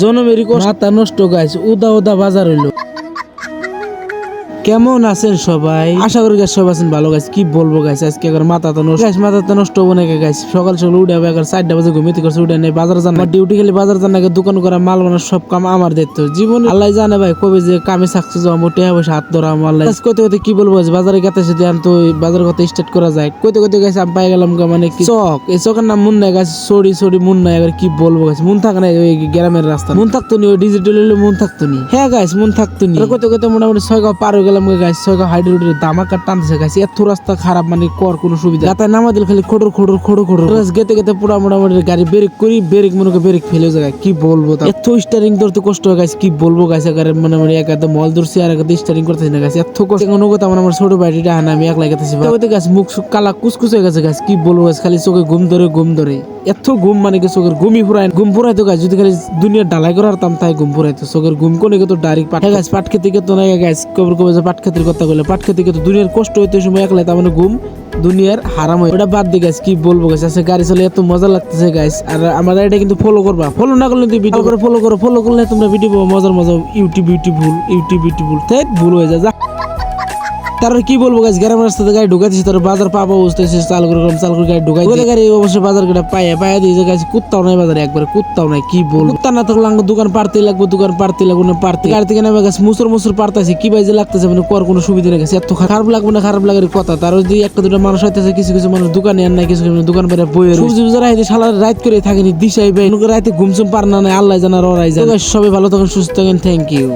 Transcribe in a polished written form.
জনমেরই মাথা নষ্ট গাইস, উদা উদা বাজার হইলো। কেমন আছেন সবাই? আশা করি গাইস সবাই আছেন ভালো গাইস। কি বলবো গাইস, আজকে একবার মাথা তো নষ্ট গাইস, মাথা তো নষ্ট হবো নাকি গাইস। সকাল সকাল উঠে একবার 4টা বাজে ঘুমিয়ে করছে, উঠে নেই বাজার জানা ডিউটি খেলে বাজার জানা দোকান করা মাল বানার সব কাম আমার দেখতো জীবন। আল্লাহ জানে ভাই কবে যে কামে সাকসেস হওয়া মোটে বসে হাত ধরা আল্লাহ। কইতে কইতে কি বলবো, বাজারে গেতে সাথে আনতো বাজার কথা স্টার্ট করা যায়। কইতে কইতে গাইস আমি পাই গেলাম মানে কি চক, এই চকের নাম মুন নাই গাইস, সরি সরি মুন নাই। এবার কি বলবো গাইস, মন থাকে না ওই গ্রামের রাস্তা, মন থাকতো নি ওই ডিজিটাল হলে মন থাকতো নি। হ্যাঁ গাইস মন থাকতো নি। কইতে কইতে মোটামুটি 6 গাঁও পার হয়ে গেলাম গাইস। 6 গাঁও হাইড্রোড দামাকা টানতেছে গাইস, এত রাস্তা খারাপ মানে কর কোনো সুবিধা রাতে নামা দিল খালি খড়র খড়র খড়র খড়র গেতে গেতে পুরা মোটামুটি গাড়ি ব্রেক করি, ব্রেক মনে করে ব্রেক ফেলে যায়। কি বলবো এত স্টারিং ধরতে কষ্ট হয় গাইস, কি বলবো গাইস। একারে মানে একাতে মল ধরছি আর একাতে স্টারিং করতেছি না গাইস, এত কষ্ট। কোনো কথা আমার ছোট ভাইটা হানা আমি একলা গেতেছি গাছ, মুখ কালা কুচকুচ হয়ে গেছে গাছ। কি বলবো গাছ, খালি চোখে ঘুম ধরে ঘুম ধরে, এত ঘুম মানে কি চোখের ঘুমই ফুরাইতো গাছ। যদি খালি দুনিয়া ডালাই করে হারতাম তাই ঘুম ফুরাইতো। চোখের ঘুম কোনে তো ডাইরেক্ট পাঠা গাছ, পাট খেতে তো নাই গাছ। কবর কবে যে পাট খেতের কথা বলে, পাট খেতে তো দুনিয়ার কষ্ট হইতে সময় একলাই তার মানে ঘুম দুনিয়ার হারাম হয়। ওটা বাদ দিয়ে গাছ, কি বলবো গাছ। আজকে গাড়ি চলে এত মজা লাগতেছে গাছ। আর আমাদের এটা কিন্তু ফলো করবা, ফলো না করলে তুই ভিডিও করে ফলো করো, ফলো করলে তোমরা ভিডিও মজার মজা ইউটিউব বিউটিফুল ভুল হয়ে যায়। তারপর কি বলবো গাছ, গ্রামের রাস্তাতে গাড়ি ঢুকাইতেছি, তার বাজার পাবো বুঝতেছি, চাল করে গাড়ি ঢুকাই গাড়ি অবশ্যই বাজার কাটা পাইয়া দিয়ে গাছ। কুত্তাও নাই বাজারে, একবারে কুত্তাও নাই। কি বলবো, কুত্তা না থাকলে দোকান পারতে লাগবো, না পারতে গাড়ি থেকে নেমে গাছ মুসুর পারতেছে। কি বাজে লাগতেছে মানে কর কোনো সুবিধা নেই গেছে। এত খারাপ লাগবে না, খারাপ লাগার কথা। তার যদি একটা দুটো মানুষ হইতেছে, কিছু কিছু মানুষ দোকানে আর নাই, কিছু দোকান পেরে বইয়ের সবজি বাজার হাইতে সালা রাইত করে থাকেনি দিশাই ভাই রাইতে ঘুমসুম পার না নাই, আল্লাহ জানার ওরাই জানে। সবাই ভালো থাকেন, সুস্থ থাকেন, থ্যাংক ইউ।